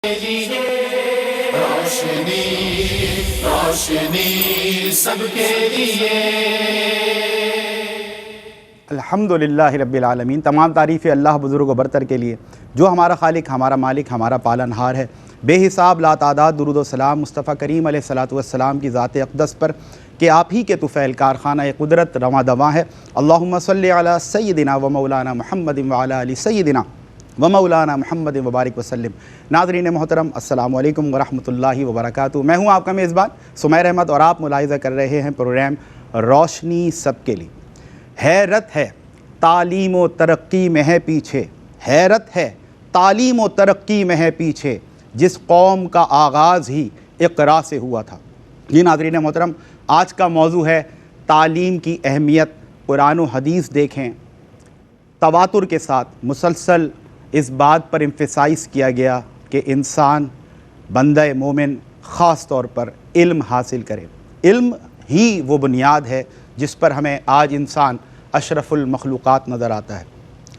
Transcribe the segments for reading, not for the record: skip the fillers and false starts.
روشنی روشنی سب کے لیے۔ الحمدللہ رب العالمین، تمام تعریفیں اللہ بزرگ و برتر کے لیے جو ہمارا خالق، ہمارا مالک، ہمارا پالن ہار ہے۔ بے حساب لا تعداد درود و سلام مصطفیٰ کریم علیہ الصلوۃ والسلام کی ذات اقدس پر کہ آپ ہی کے طفیل کارخانہ قدرت رواں دواں ہے۔ اللہم صلی علی سیدنا و مولانا محمد وعلی آل سیدنا و مولانا محمد وبارک وسلم۔ ناظرین محترم، السلام علیکم ورحمۃ اللہ وبرکاتہ۔ میں ہوں آپ کا میزبان سمیر احمد اور آپ ملاحظہ کر رہے ہیں پروگرام روشنی سب کے لیے۔ حیرت ہے تعلیم و ترقی میں ہے پیچھے، حیرت ہے تعلیم و ترقی میں ہے پیچھے، جس قوم کا آغاز ہی اقرا سے ہوا تھا۔ جی ناظرین محترم، آج کا موضوع ہے تعلیم کی اہمیت۔ قرآن و حدیث دیکھیں، تواتر کے ساتھ مسلسل اس بات پر امفسائز کیا گیا کہ انسان بندہ مومن خاص طور پر علم حاصل کرے۔ علم ہی وہ بنیاد ہے جس پر ہمیں آج انسان اشرف المخلوقات نظر آتا ہے۔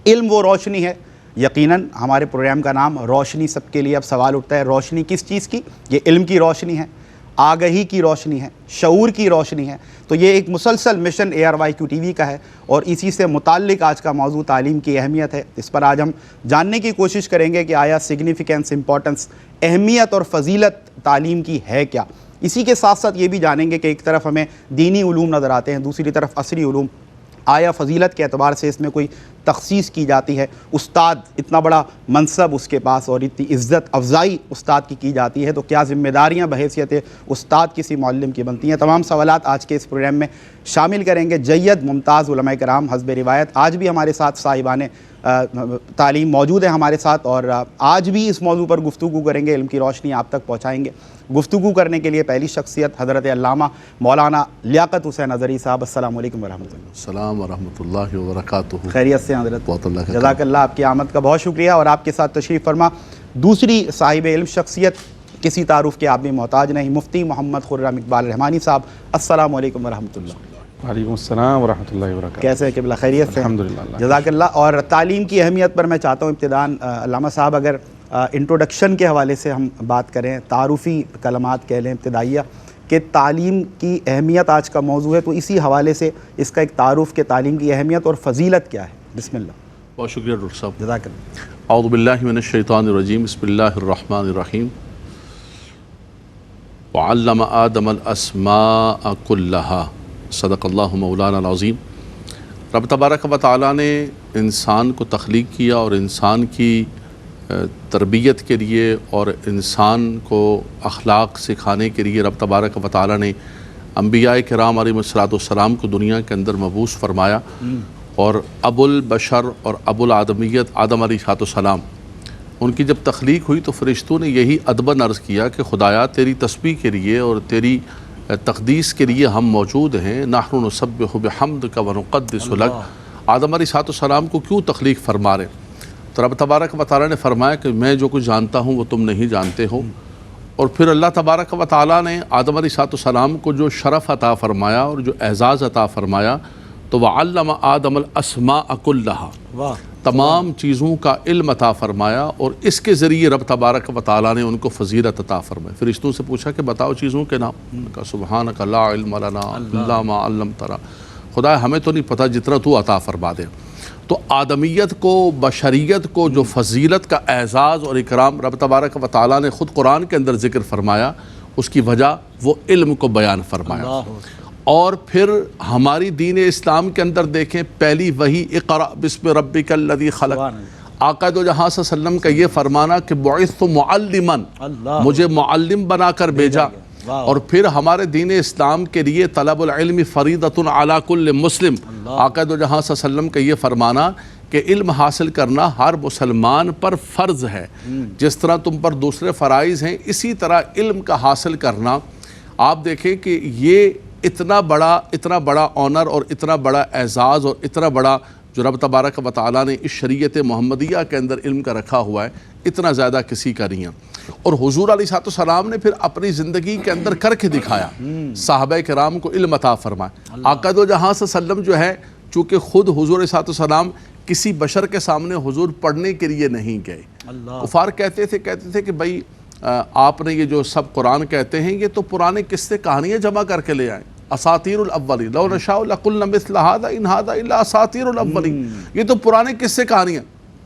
علم وہ روشنی ہے۔ یقیناً ہمارے پروگرام کا نام روشنی سب کے لیے۔ اب سوال اٹھتا ہے، روشنی کس چیز کی؟ یہ علم کی روشنی ہے، آگہی کی روشنی ہے، شعور کی روشنی ہے۔ تو یہ ایک مسلسل مشن ARYQ TV کا ہے اور اسی سے متعلق آج کا موضوع تعلیم کی اہمیت ہے۔ اس پر آج ہم جاننے کی کوشش کریں گے کہ آیا سگنیفیکنس، امپورٹنس، اہمیت اور فضیلت تعلیم کی ہے کیا۔ اسی کے ساتھ ساتھ یہ بھی جانیں گے کہ ایک طرف ہمیں دینی علوم نظر آتے ہیں، دوسری طرف عصری علوم۔ آیا فضیلت کے اعتبار سے اس میں کوئی تخصیص کی جاتی ہے؟ استاد، اتنا بڑا منصب اس کے پاس اور اتنی عزت افزائی استاد کی جاتی ہے، تو کیا ذمہ داریاں بحیثیت استاد کسی معلم کی بنتی ہیں؟ تمام سوالات آج کے اس پروگرام میں شامل کریں گے۔ جید ممتاز علماء کرام حسب روایت آج بھی ہمارے ساتھ صاحبان تعلیم موجود ہیں ہمارے ساتھ، اور آج بھی اس موضوع پر گفتگو کریں گے، علم کی روشنی آپ تک پہنچائیں گے۔ گفتگو کرنے کے لیے پہلی شخصیت حضرت علامہ مولانا لیاقت حسین اظہری صاحب۔ السلام علیکم ورحمۃ اللہ۔ السلام ورحمۃ اللہ وبرکاتہ۔ خیریت سے حضرت؟ بہت اللہ کا جزاک اللہ، آپ کی آمد کا بہت شکریہ۔ اور آپ کے ساتھ تشریف فرما دوسری صاحب علم شخصیت، کسی تعارف کے آپ بھی محتاج نہیں، مفتی محمد خرم اقبال رحمانی صاحب۔ السلام علیکم ورحمۃ اللہ۔ وعلیکم السلام ورحمۃ اللہ وبرکاتہ۔ کیسے ہیں قبلہ؟ خیریت سے؟ الحمدللہ۔ جزاک اللہ۔ اور تعلیم کی اہمیت پر میں چاہتا ہوں ابتداً علامہ صاحب اگر انٹروڈکشن کے حوالے سے ہم بات کریں، تعارفی کلمات کہہ لیں ابتدائیہ، کہ تعلیم کی اہمیت آج کا موضوع ہے، تو اسی حوالے سے اس کا ایک تعارف کہ تعلیم کی اہمیت اور فضیلت کیا ہے۔ بسم اللہ۔ بہت شکریہ ڈاکٹر صاحب۔ جزاک اللہ۔ اعوذ باللہ من الشیطان الرجیم، بسم اللہ الرحمن الرحیم۔ وعلم آدم الاسماء کلہا، صدق اللہ مولانا العظیم۔ رب تبارک و تعالیٰ نے انسان کو تخلیق کیا اور انسان کی تربیت کے لیے اور انسان کو اخلاق سکھانے کے لیے رب تبارک و تعالیٰ نے انبیاء کرام علیہ السلام کو دنیا کے اندر مبعوث فرمایا، اور ابو البشر اور ابو الآدمیت آدم علیہ السلام، ان کی جب تخلیق ہوئی تو فرشتوں نے یہی ادباً عرض کیا کہ خدایا تیری تسبیح کے لیے اور تیری تقدیس کے لیے ہم موجود ہیں۔ نحن نسبح بحمدک ونقدس لک۔ آدم علیہ السلام کو کیوں تخلیق فرما رہے؟ تو رب تبارک و تعالیٰ نے فرمایا کہ میں جو کچھ جانتا ہوں وہ تم نہیں جانتے ہو۔ اور پھر اللہ تبارک و تعالیٰ نے آدم علیہ السلام کو جو شرف عطا فرمایا اور جو اعزاز عطا فرمایا، تو وعلم آدم الاسماء کلہا، تمام چیزوں کا علم عطا فرمایا، اور اس کے ذریعے رب تبارک و تعالیٰ نے ان کو فضیلت عطا فرمائی۔ فرشتوں سے پوچھا کہ بتاؤ چیزوں کے نام، انہوں نے کہا سبحانک لا علم لنا الا ما علمتنا، خدا ہمیں تو نہیں پتہ جتنا تو عطا فرما دے۔ تو آدمیت کو، بشریت کو جو فضیلت کا اعزاز اور اکرام رب تبارک و تعالیٰ نے خود قرآن کے اندر ذکر فرمایا، اس کی وجہ وہ علم کو بیان فرمایا۔ اور پھر ہماری دین اسلام کے اندر دیکھیں، پہلی وحی اقرأ بسم ربک الذی خلق، آقا دو جہاں صلی اللہ علیہ وسلم کا یہ فرمانا کہ بعثت معلما، مجھے معلم بنا کر بھیجا۔ اور پھر ہمارے دین اسلام کے لیے طلب العلم فریضۃ علی کل مسلم، آقا دو جہاں صلی اللہ علیہ وسلم کا یہ فرمانا کہ علم حاصل کرنا ہر مسلمان پر فرض ہے۔ جس طرح تم پر دوسرے فرائض ہیں، اسی طرح علم کا حاصل کرنا۔ آپ دیکھیں کہ یہ اتنا بڑا آنر اور اتنا بڑا اعزاز اور اتنا بڑا جو رب تبارک و تعالیٰ نے اس شریعت محمدیہ کے اندر علم کا رکھا ہوا ہے، اتنا زیادہ کسی کا نہیں ہے۔ اور حضور علیہ السلام نے پھر اپنی زندگی کے اندر کر کے دکھایا، صحابہ کرام کو علم عطا فرمایا۔ آقا دو جہاں صلی اللہ علیہ وسلم جو ہے، چونکہ خود حضور علیہ السلام کسی بشر کے سامنے حضور پڑھنے کے لیے نہیں گئے. کفار کہتے تھے کہ بھائی آپ نے یہ جو سب قرآن کہتے ہیں یہ تو پرانے قصے کہانیاں جمع کر کے لے آئیں. اساطیر الاولین لو نشاء لقلنا مثل هذا ان هذا الا اساطیر الاولین. یہ تو پرانے قصے کہانیاں.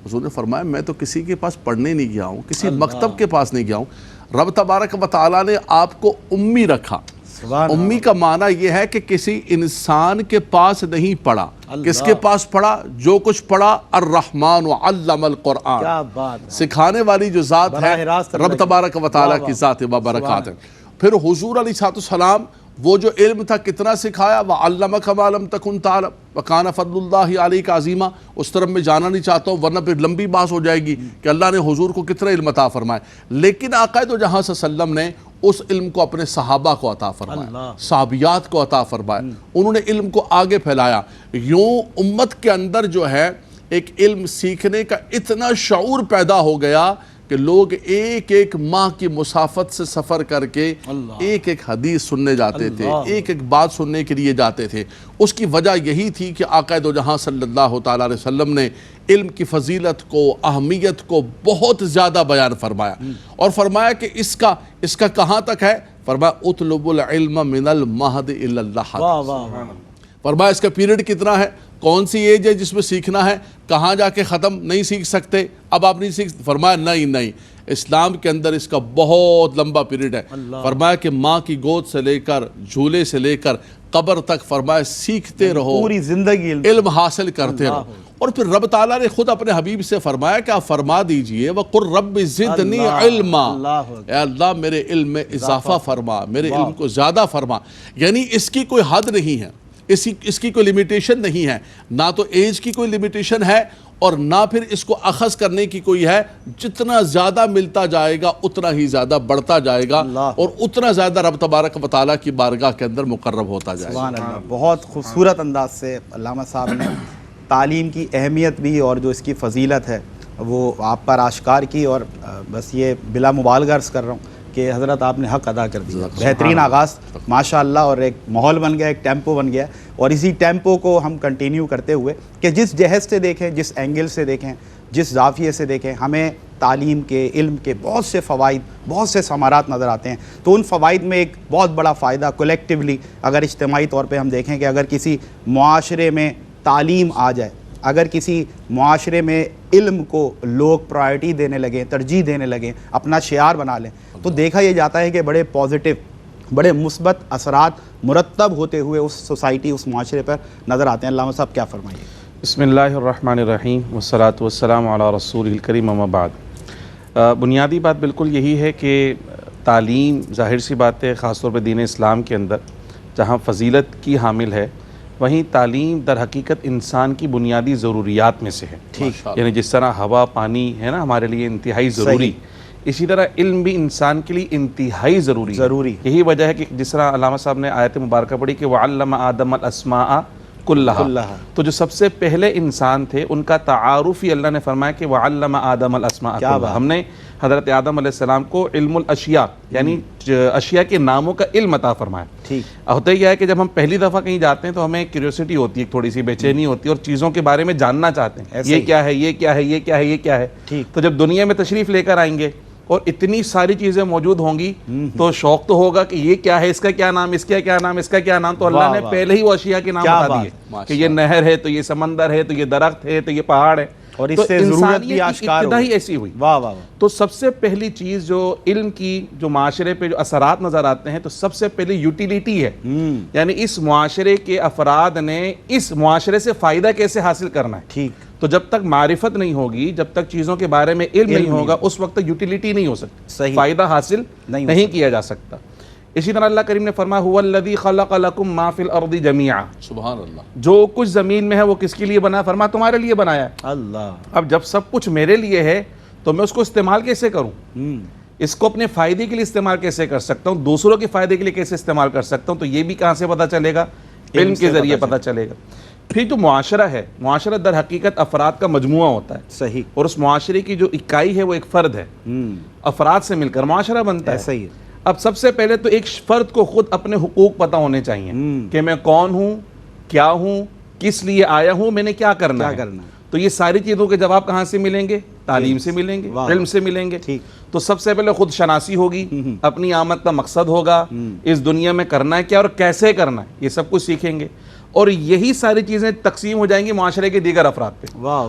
حضور نے فرمایا میں تو کسی کے پاس پڑھنے نہیں گیا ہوں, کسی مکتب کے پاس نہیں گیا ہوں. رب تبارک و تعالیٰ نے آپ کو امی رکھا. امی کا معنی یہ ہے کہ کسی انسان کے پاس نہیں پڑھا. کس کے پاس پڑھا؟ جو کچھ پڑھا الرحمن علم القرآن. کیا بات ہے. سکھانے والی جو ذات ہے رب تبارک و تعالیٰ کی ذات و برکات ہے. پھر حضور علیہ السلام وہ جو علم تھا کتنا سکھایا. وَعَلَّمَكَ مَا لَمْ تَكُنْ تَعْلَمْ وَكَانَ فَضْلُ اللَّهِ عَلَيْكَ عَظِيمًا. اس طرف میں جانا نہیں چاہتا ہوں ورنہ پھر لمبی بحث ہو جائے گی کہ اللہ نے حضور کو کتنا علم عطا فرمایا. لیکن آقا دو جہاں صلی اللہ علیہ وسلم نے اس علم کو اپنے صحابہ کو عطا فرمایا, صحابیات کو عطا فرمایا. انہوں نے علم کو آگے پھیلایا. یوں امت کے اندر جو ہے ایک علم سیکھنے کا اتنا شعور پیدا ہو گیا کہ لوگ ایک ایک ماہ کی مسافت سے سفر کر کے ایک ایک حدیث سننے جاتے تھے, ایک ایک بات سننے کے لیے جاتے تھے. اس کی وجہ یہی تھی کہ آقا دو جہاں صلی اللہ تعالیٰ علیہ وسلم نے علم کی فضیلت کو, اہمیت کو بہت زیادہ بیان فرمایا. اور فرمایا کہ اس کا کہاں تک ہے؟ فرمایا اطلب العلم من المہد الی اللحد. فرمایا اس کا پیریڈ کتنا ہے, کون سی ایج ہے جس میں سیکھنا ہے, کہاں جا کے ختم نہیں سیکھ سکتے, اب آپ نہیں سیکھ. فرمایا نہیں, اسلام کے اندر اس کا بہت لمبا پیریڈ ہے. فرمایا کہ ماں کی گود سے لے کر جھولے سے لے کر قبر تک فرمایا سیکھتے رہو, پوری زندگی علم حاصل کرتے رہو. اور پھر رب تعالیٰ نے خود اپنے حبیب سے فرمایا کہ آپ فرما دیجئے وَقُلْ رَبِّ زِدْنِي عِلْمًا. اے اللہ میرے علم میں اضافہ فرما, میرے علم کو زیادہ فرما. یعنی اس کی کوئی حد نہیں ہے, اس کی کوئی لیمیٹیشن نہیں ہے, نہ تو ایج کی کوئی لیمیٹیشن ہے اور نہ پھر اس کو اخذ کرنے کی کوئی ہے. جتنا زیادہ ملتا جائے گا اتنا ہی زیادہ بڑھتا جائے گا اور اتنا زیادہ رب تبارک و تعالیٰ کی بارگاہ کے اندر مقرب ہوتا جائے گا. سبحان اللہ. بہت خوبصورت انداز سے علامہ صاحب نے تعلیم کی اہمیت بھی اور جو اس کی فضیلت ہے وہ آپ پر آشکار کی. اور بس یہ بلا مبالغہ عرض کر رہا ہوں کہ حضرت آپ نے حق ادا کر دیا. بہترین آغاز ماشاءاللہ, اور ایک ماحول بن گیا, ایک ٹیمپو بن گیا. اور اسی ٹیمپو کو ہم کنٹینیو کرتے ہوئے کہ جس جہت سے دیکھیں, جس اینگل سے دیکھیں, جس زاویے سے دیکھیں, ہمیں تعلیم کے, علم کے بہت سے فوائد, بہت سے ثمرات نظر آتے ہیں. تو ان فوائد میں ایک بہت بڑا فائدہ کولیکٹیولی اگر اجتماعی طور پہ ہم دیکھیں کہ اگر کسی معاشرے میں تعلیم آ جائے, اگر کسی معاشرے میں علم کو لوگ پرائرٹی دینے لگیں, ترجیح دینے لگیں, اپنا شعار بنا لیں, تو دیکھا یہ جاتا ہے کہ بڑے پازیٹیو, بڑے مثبت اثرات مرتب ہوتے ہوئے اس سوسائٹی, اس معاشرے پر نظر آتے ہیں. علامہ صاحب کیا فرمائیے؟ بسم اللہ الرحمن الرحیم والصلاة والسلام علی رسول الکریم اما بعد. بنیادی بات بالکل یہی ہے کہ تعلیم ظاہر سی بات ہے, خاص طور پہ دین اسلام کے اندر جہاں فضیلت کی حامل ہے, وہیں تعلیم در حقیقت انسان کی بنیادی ضروریات میں سے ہے. ٹھیک, یعنی جس طرح ہوا پانی ہے نا ہمارے لیے انتہائی ضروری, اسی طرح علم بھی انسان کے لیے انتہائی ضروری. یہی وجہ ہے کہ جس طرح علامہ صاحب نے آیت مبارکہ پڑھی کہ وَعَلَّمَ آدَمَ الْأَسْمَاءَ كُلَّهَا, تو جو سب سے پہلے انسان تھے ان کا تعارف ہی اللہ نے فرمایا کہ وَعَلَّمَ آدَمَ الْأَسْمَاءَ كُلَّهَا. ہم نے حضرت آدم علیہ السلام کو علم الاشیاء یعنی اشیاء کے ناموں کا علم عطا فرمایا. ٹھیک, ہوتا یہ ہے کہ جب ہم پہلی دفعہ کہیں جاتے ہیں تو ہمیں کیوریوسٹی ہوتی ہے, تھوڑی سی بے چینی ہوتی ہے اور چیزوں کے بارے میں جاننا چاہتے ہیں, یہ کیا ہے, یہ کیا ہے, یہ کیا ہے, یہ کیا ہے. تو جب دنیا میں تشریف لے کر آئیں گے اور اتنی ساری چیزیں موجود ہوں گی تو شوق تو ہوگا کہ یہ کیا ہے, اس کا کیا نام, اس کا کیا نام, اس کا کیا نام. تو اللہ نے پہلے ہی وہ اشیاء کے نام بتا دیے کہ یہ نہر ہے, تو یہ سمندر ہے, تو یہ درخت ہے, تو یہ پہاڑ ہے, اور اس سے ضرورت بھی آشکار ہوئی. ایسی ہوئی. واہ واہ. تو سب سے پہلی چیز جو علم کی جو معاشرے پہ جو اثرات نظر آتے ہیں تو سب سے پہلی یوٹیلیٹی ہے, یعنی اس معاشرے کے افراد نے اس معاشرے سے فائدہ کیسے حاصل کرنا ہے. ٹھیک, تو جب تک معرفت نہیں ہوگی, جب تک چیزوں کے بارے میں علم نہیں ہوگا, اس وقت تک یوٹیلیٹی نہیں ہو سکتی, فائدہ حاصل نہیں کیا جا سکتا. اسی طرح اللہ کریم نے فرمایا هو الذی خلق لکم ما فی الارض جمیعا, سبحان اللہ, جو کچھ زمین میں ہے وہ کس کے لیے بنا ہے, فرمایا تمہارے لیے بنایا ہے. اللہ, اب جب سب کچھ میرے لیے ہے تو میں اس کو استعمال کیسے کروں, اس کو اپنے فائدے کے لیے استعمال کیسے کر سکتا ہوں, دوسروں کے فائدے کے لیے کیسے استعمال کر سکتا ہوں, تو یہ بھی کہاں سے پتہ چلے گا, علم کے ذریعے پتہ چلے گا. پھر جو معاشرہ ہے, معاشرہ در حقیقت افراد کا مجموعہ ہوتا ہے. صحیح, اور اس معاشرے کی جو اکائی ہے وہ ایک فرد ہے, افراد سے مل کر معاشرہ بنتا ہے. صحیح. اب سب سے پہلے تو ایک فرد کو خود اپنے حقوق پتہ ہونے چاہیے کہ میں کون ہوں, کیا ہوں, کس لیے آیا ہوں, میں نے کیا کرنا ہے. تو یہ ساری چیزوں کے جواب کہاں سے ملیں گے؟ تعلیم سے ملیں گے، علم سے ملیں گے. تو سب سے پہلے خود شناسی ہوگی، اپنی آمد کا مقصد ہوگا، اس دنیا میں کرنا ہے کیا اور کیسے کرنا ہے، یہ سب کچھ سیکھیں گے. اور یہی ساری چیزیں تقسیم ہو جائیں گی معاشرے کے دیگر افراد پہ.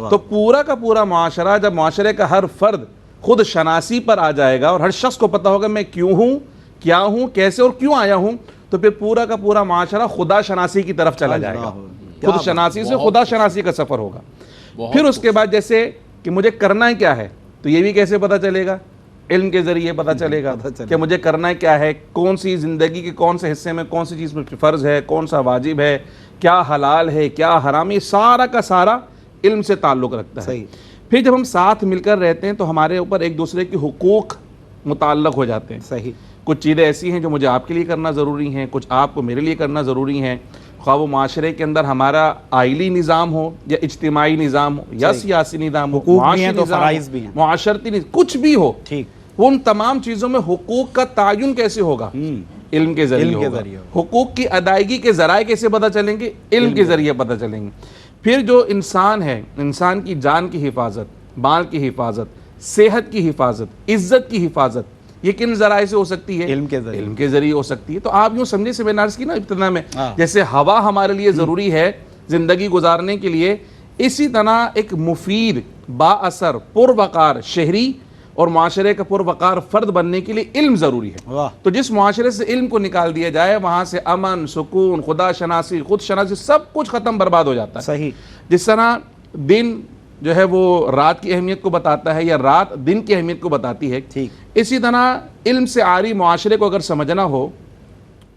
تو پورا کا پورا معاشرہ، جب معاشرے کا ہر فرد خود شناسی پر آ جائے گا اور ہر شخص کو پتہ ہوگا میں کیوں ہوں، کیا ہوں، کیسے اور کیوں آیا ہوں، تو پھر پورا کا پورا معاشرہ خدا شناسی کی طرف چلا جائے گا. خود شناسی سے خدا شناسی کا سفر ہوگا. پھر اس کے بعد جیسے کہ مجھے کرنا کیا ہے، تو یہ بھی کیسے پتہ چلے گا؟ علم کے ذریعے پتہ چلے گا کہ مجھے کرنا کیا ہے، کون سی زندگی کے کون سے حصے میں کون سی چیز میں فرض ہے، کون سا واجب ہے، کیا حلال ہے، کیا حرام ہے، سارا کا سارا علم سے تعلق رکھتا ہے. پھر جب ہم ساتھ مل کر رہتے ہیں تو ہمارے اوپر ایک دوسرے کے حقوق متعلق ہو جاتے ہیں. کچھ چیزیں ایسی ہیں جو مجھے آپ کے لیے کرنا ضروری ہیں، کچھ آپ کو میرے لیے کرنا ضروری ہیں. خواہ وہ معاشرے کے اندر ہمارا آئلی نظام ہو یا اجتماعی نظام ہو یا سیاسی نظام ہو، معاشی نظام ہو، معاشرتی نظام، کچھ بھی ہو، ان تمام چیزوں میں حقوق کا تعین کیسے ہوگا؟ علم کے ذریعے ہوگا. حقوق کی ادائیگی کے ذرائع کیسے پتہ چلیں گے؟ علم کے ذریعے پتہ چلیں گے. پھر جو انسان ہے، انسان کی جان کی حفاظت، مال کی حفاظت، صحت کی حفاظت، عزت کی حفاظت، یہ کن ذرائع سے ہو سکتی ہے؟ علم کے ذریعے ہو سکتی ہے. تو آپ یوں سمجھے، سے میں نے عرض کی نا ابتدا میں، جیسے ہوا ہمارے لیے ضروری ہے زندگی گزارنے کے لیے، اسی طرح ایک مفید، با اثر، پروقار شہری اور معاشرے کا پروقار فرد بننے کے لیے علم ضروری ہے. تو جس معاشرے سے علم کو نکال دیا جائے، وہاں سے امن، سکون، خدا شناسی، خود شناسی، سب کچھ ختم، برباد ہو جاتا ہے. جس طرح دن جو ہے وہ رات کی اہمیت کو بتاتا ہے یا رات دن کی اہمیت کو بتاتی ہے، اسی طرح علم سے عاری معاشرے کو اگر سمجھنا ہو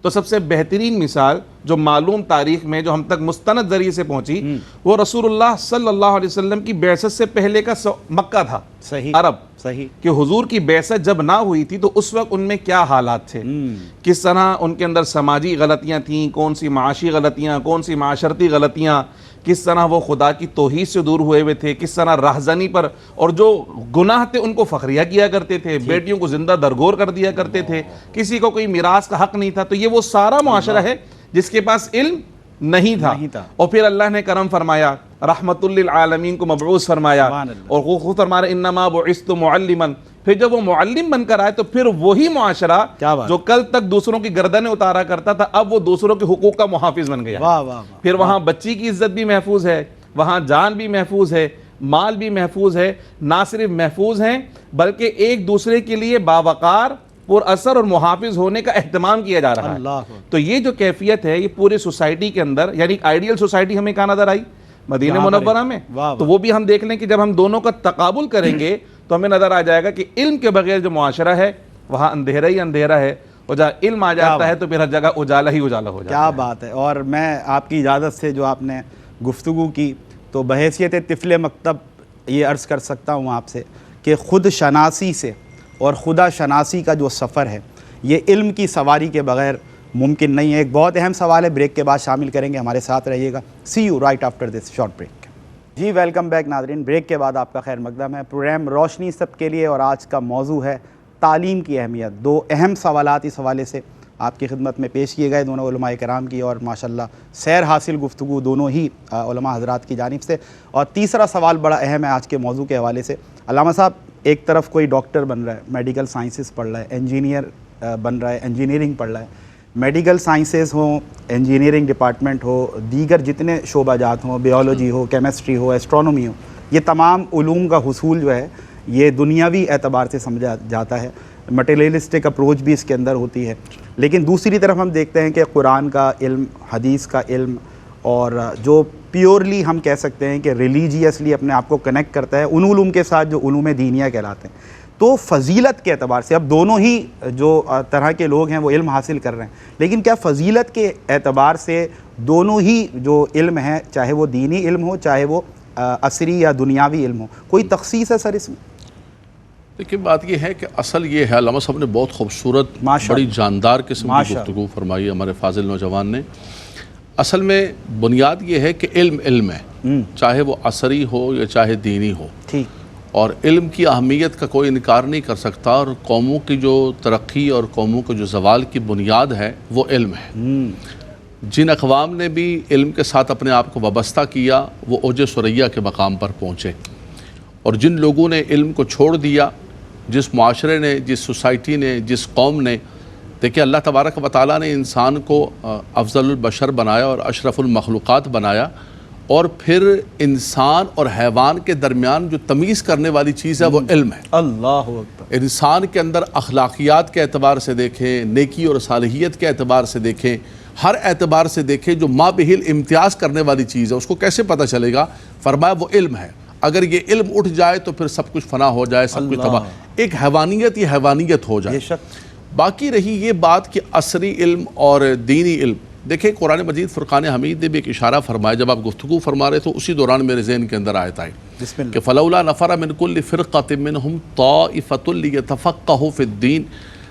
تو سب سے بہترین مثال جو معلوم تاریخ میں جو ہم تک مستند ذریعے سے پہنچی، وہ رسول اللہ صلی اللہ علیہ وسلم کی بعثت سے پہلے کا مکہ تھا، عرب. کہ حضور کی بعثت جب نہ ہوئی تھی تو اس وقت ان میں کیا حالات تھے، کس طرح ان کے اندر سماجی غلطیاں تھیں، کون سی معاشی غلطیاں، کون سی معاشرتی غلطیاں، کس طرح وہ خدا کی توحید سے دور ہوئے تھے، کس طرح راہزنی پر، اور جو گناہ تھے ان کو فخریہ کیا کرتے تھے، بیٹیوں کو زندہ درگور کر دیا کرتے تھے، کسی کو کوئی میراث کا حق نہیں تھا. تو یہ وہ سارا معاشرہ ہے جس کے پاس علم نہیں تھا. اور پھر اللہ نے کرم فرمایا، رحمت للعالمین کو مبعوث فرمایا، اور وہ خود فرما رہے انما بعثت معلما. پھر جب وہ معلم بن کر آئے تو پھر وہی معاشرہ جو کل تک دوسروں کی گردنیں اتارا کرتا تھا، اب وہ دوسروں کے حقوق کا محافظ بن گیا. پھر وہاں بچی کی عزت بھی محفوظ ہے، وہاں جان بھی محفوظ ہے، مال بھی محفوظ ہے. نہ صرف محفوظ ہیں بلکہ ایک دوسرے کے لیے باوقار، پر اثر اور محافظ ہونے کا اہتمام کیا جا رہا ہے. تو یہ جو کیفیت ہے یہ پورے سوسائٹی کے اندر، یعنی آئیڈیل سوسائٹی ہمیں کہاں نظر آئی؟ مدینہ منورہ میں. تو وہ بھی ہم دیکھ لیں کہ جب ہم دونوں کا تقابل کریں گے تو ہمیں نظر آ جائے گا کہ علم کے بغیر جو معاشرہ ہے وہاں اندھیرا ہی اندھیرا ہے، اور جہاں علم آ جاتا ہے تو پھر ہر جگہ اجالا ہی اجالا ہو جاتا ہے. کیا بات ہے. اور میں آپ کی اجازت سے جو آپ نے گفتگو کی تو بحیثیت طفل مکتب یہ عرض کر سکتا ہوں آپ سے کہ خود شناسی سے اور خدا شناسی کا جو سفر ہے یہ علم کی سواری کے بغیر ممکن نہیں ہے. ایک بہت اہم سوال ہے، بریک کے بعد شامل کریں گے، ہمارے ساتھ رہیے گا. See you right after this short break. جی ویلکم بیک ناظرین، بریک کے بعد آپ کا خیر مقدم ہے. پروگرام روشنی سب کے لیے، اور آج کا موضوع ہے تعلیم کی اہمیت. دو اہم سوالات اس حوالے سے آپ کی خدمت میں پیش کیے گئے دونوں علماء کرام کی، اور ماشاءاللہ سیر حاصل گفتگو دونوں ہی علماء حضرات کی جانب سے. اور تیسرا سوال بڑا اہم ہے آج کے موضوع کے حوالے سے. علامہ صاحب، ایک طرف کوئی ڈاکٹر بن رہا ہے، میڈیکل سائنسز پڑھ رہا ہے، انجینئر بن رہا ہے، انجینئرنگ پڑھ رہا ہے. میڈیکل سائنسز ہوں، انجینئرنگ ڈپارٹمنٹ ہو، دیگر جتنے شعبہ جات ہوں، بیولوجی ہو، کیمسٹری ہو، ایسٹرونومی ہو، یہ تمام علوم کا حصول جو ہے یہ دنیاوی اعتبار سے سمجھا جاتا ہے. مٹیریلسٹک اپروچ بھی اس کے اندر ہوتی ہے. لیکن دوسری طرف ہم دیکھتے ہیں کہ قرآن کا علم، حدیث کا علم، اور جو پیورلی ہم کہہ سکتے ہیں کہ ریلیجیسلی اپنے آپ کو کنیکٹ کرتا ہے ان علوم کے ساتھ جو علوم دینیہ کہلاتے ہیں. تو فضیلت کے اعتبار سے اب دونوں ہی جو طرح کے لوگ ہیں وہ علم حاصل کر رہے ہیں، لیکن کیا فضیلت کے اعتبار سے دونوں ہی جو علم ہیں، چاہے وہ دینی علم ہو چاہے وہ عصری یا دنیاوی علم ہو، کوئی تخصیص ہے سر اس میں؟ لیکن بات یہ ہے کہ اصل یہ ہے، علامہ صاحب نے بہت خوبصورت بڑی جاندار قسم کی گفتگو فرمائی ہمارے فاضل نوجوان نے. اصل میں بنیاد یہ ہے کہ علم علم ہے، چاہے وہ عصری ہو یا چاہے دینی ہو. اور علم کی اہمیت کا کوئی انکار نہیں کر سکتا، اور قوموں کی جو ترقی اور قوموں کے جو زوال کی بنیاد ہے وہ علم ہے. جن اقوام نے بھی علم کے ساتھ اپنے آپ کو وابستہ کیا وہ اوج ثریا کے مقام پر پہنچے، اور جن لوگوں نے علم کو چھوڑ دیا، جس معاشرے نے، جس سوسائٹی نے، جس قوم نے، دیکھیں اللہ تبارک و تعالیٰ نے انسان کو افضل البشر بنایا اور اشرف المخلوقات بنایا، اور پھر انسان اور حیوان کے درمیان جو تمیز کرنے والی چیز ہے وہ علم ہے۔ اللہ اکبر۔ انسان کے اندر اخلاقیات کے اعتبار سے دیکھیں، نیکی اور صالحیت کے اعتبار سے دیکھیں، ہر اعتبار سے دیکھیں، جو ما بہل امتیاز کرنے والی چیز ہے اس کو کیسے پتہ چلے گا؟ فرمایا وہ علم ہے۔ اگر یہ علم اٹھ جائے تو پھر سب کچھ فنا ہو جائے، سب کچھ تباہ، ایک حیوانیت یہ حیوانیت ہو جائے۔ باقی رہی یہ بات کہ عصری علم اور دینی علم، دیکھیں قرآن مجید فرقان حمید نے بھی ایک اشارہ فرمایا، جب آپ گفتگو فرما رہے تو اسی دوران میرے ذہن کے اندر آیت آئی کہ فلولا نفر من کل فرقۃ منہم طائفۃ لیتفقہوا فی الدین،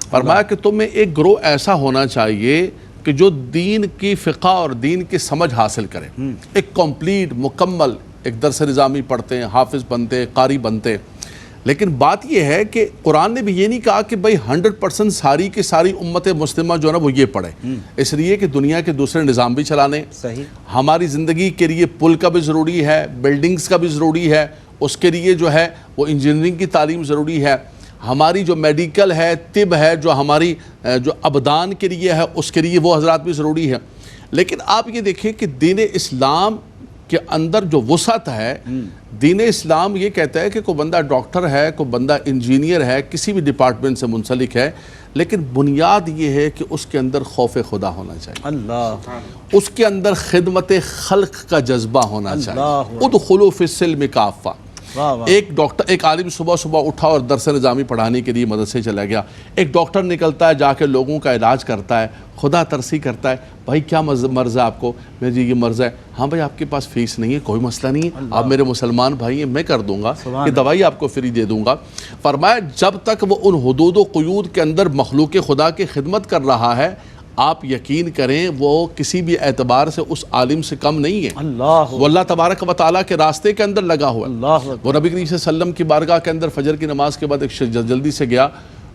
فرمایا کہ تم میں ایک گروہ ایسا ہونا چاہیے کہ جو دین کی فقہ اور دین کی سمجھ حاصل کرے، ایک کمپلیٹ مکمل ایک درس نظامی پڑھتے ہیں، حافظ بنتے، قاری بنتے۔ لیکن بات یہ ہے کہ قرآن نے بھی یہ نہیں کہا کہ بھئی 100% ساری کی ساری امت مسلمہ جو ہے نا وہ یہ پڑھے، اس لیے کہ دنیا کے دوسرے نظام بھی چلانے، ہماری زندگی کے لیے پل کا بھی ضروری ہے، بلڈنگز کا بھی ضروری ہے، اس کے لیے جو ہے وہ انجینئرنگ کی تعلیم ضروری ہے، ہماری جو میڈیکل ہے، طب ہے، جو ہماری جو ابدان کے لیے ہے اس کے لیے وہ حضرات بھی ضروری ہے۔ لیکن آپ یہ دیکھیں کہ دین اسلام کے اندر جو وسعت ہے، دین اسلام یہ کہتا ہے کہ کوئی بندہ ڈاکٹر ہے، کوئی بندہ انجینئر ہے، کسی بھی ڈپارٹمنٹ سے منسلک ہے، لیکن بنیاد یہ ہے کہ اس کے اندر خوف خدا ہونا چاہیے، اللہ، اس کے اندر خدمت خلق کا جذبہ ہونا چاہیے۔ ادخلوا فی السلم کافہ۔ ایک ڈاکٹر، ایک عالم صبح اٹھا اور درس نظامی پڑھانے کے لیے مدرسے چلا گیا، ایک ڈاکٹر نکلتا ہے جا کے لوگوں کا علاج کرتا ہے، خدا ترسی کرتا ہے، بھائی کیا مرض ہے آپ کو؟ میں جی یہ مرض ہے۔ ہاں بھائی آپ کے پاس فیس نہیں ہے، کوئی مسئلہ نہیں ہے، آپ میرے مسلمان بھائی ہیں، میں کر دوں گا، یہ دوائی آپ کو فری دے دوں گا۔ فرمایا جب تک وہ ان حدود و قیود کے اندر مخلوق خدا کی خدمت کر رہا ہے، آپ یقین کریں وہ کسی بھی اعتبار سے اس عالم سے کم نہیں ہے، وہ اللہ تبارک و تعالیٰ کے راستے کے اندر لگا ہوا ہے۔ وہ نبی کریم صلی اللہ علیہ وسلم کی بارگاہ کے اندر فجر کی نماز کے بعد ایک جلدی سے گیا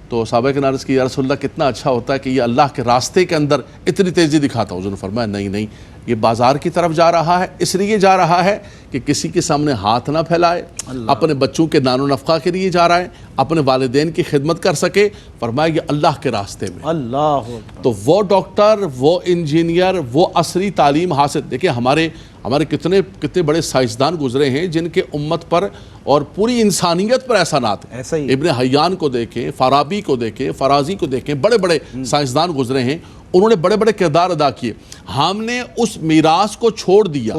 تو صحابہ کے عرض کی یا رسول اللہ کتنا اچھا ہوتا ہے کہ یہ اللہ کے راستے کے اندر اتنی تیزی دکھاتا ہوں۔ حضور نے فرمایا نہیں، یہ بازار کی طرف جا رہا ہے، اس لیے جا رہا ہے کہ کسی کے سامنے ہاتھ نہ پھیلائے، اپنے بچوں کے نان و نفقہ کے لیے جا رہا ہے، اپنے والدین کی خدمت کر سکے۔ فرمایا یہ اللہ کے راستے میں۔ اللہ، تو وہ ڈاکٹر، وہ انجینئر، وہ عصری تعلیم حاصل، دیکھیں ہمارے کتنے بڑے سائنسدان گزرے ہیں جن کے امت پر اور پوری انسانیت پر احسانات ہیں۔ ابن حیان کو دیکھیں، فارابی کو دیکھیں، فرازی کو دیکھیں، بڑے بڑے سائنسدان گزرے ہیں، انہوں نے بڑے بڑے کردار ادا کیے۔ ہم نے اس میراث کو چھوڑ دیا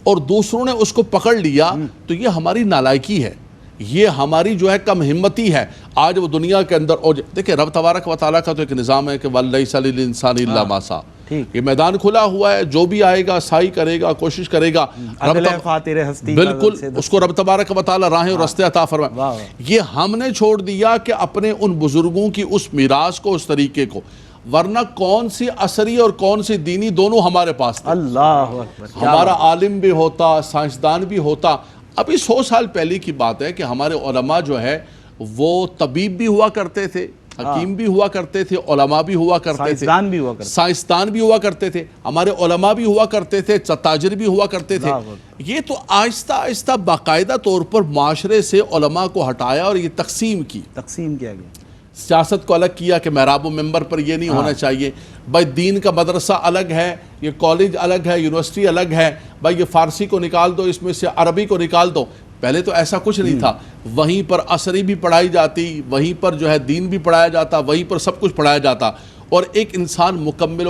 اور دوسروں نے اس کو پکڑ لیا، تو یہ ہماری نالائکی ہے، یہ ہماری جو ہے کم ہمتی ہے۔ آج وہ دنیا کے اندر دیکھیں رب تبارک و تعالیٰ کا تو ایک نظام ہے کہ وَلَيْسَ لِلْإِنسَانِ إِلَّا مَا سَعَىٰ، یہ میدان کھلا ہوا ہے، جو بھی آئے گا سعی کرے گا، کوشش کرے گا، بالکل اس کو رب تبارک و تعالیٰ راہیں اور راستے عطا فرمائے۔ یہ ہم نے چھوڑ دیا کہ اپنے ان بزرگوں کی اس میراث کو، اس طریقے کو، ورنہ کون سی عصری اور کون سی دینی دونوں ہمارے پاس تھے۔ اللہ اکبر، ہمارا عالم بھی ہوتا، سائنسدان بھی ہوتا۔ ابھی 100 سال پہلے کی بات ہے کہ ہمارے علماء جو ہے وہ طبیب بھی ہوا کرتے تھے، حکیم بھی ہوا کرتے تھے، علماء بھی ہوا کرتے تھے، سائنسدان بھی ہوا کرتے تھے، ہمارے علماء بھی ہوا کرتے تھے، تاجر بھی ہوا کرتے تھے۔ یہ تو آہستہ آہستہ باقاعدہ طور پر معاشرے سے علماء کو ہٹایا اور یہ تقسیم کیا گیا، سیاست کو الگ کیا کہ محراب و ممبر پر یہ نہیں ہونا چاہیے، بھائی دین کا مدرسہ الگ ہے، یہ کالج الگ ہے، یونیورسٹی الگ ہے، بھائی یہ فارسی کو نکال دو، اس میں سے عربی کو نکال دو۔ پہلے تو ایسا کچھ نہیں تھا، وہیں پر عصری بھی پڑھائی جاتی، وہیں پر جو ہے دین بھی پڑھایا جاتا، وہیں پر سب کچھ پڑھایا جاتا، اور ایک انسان مکمل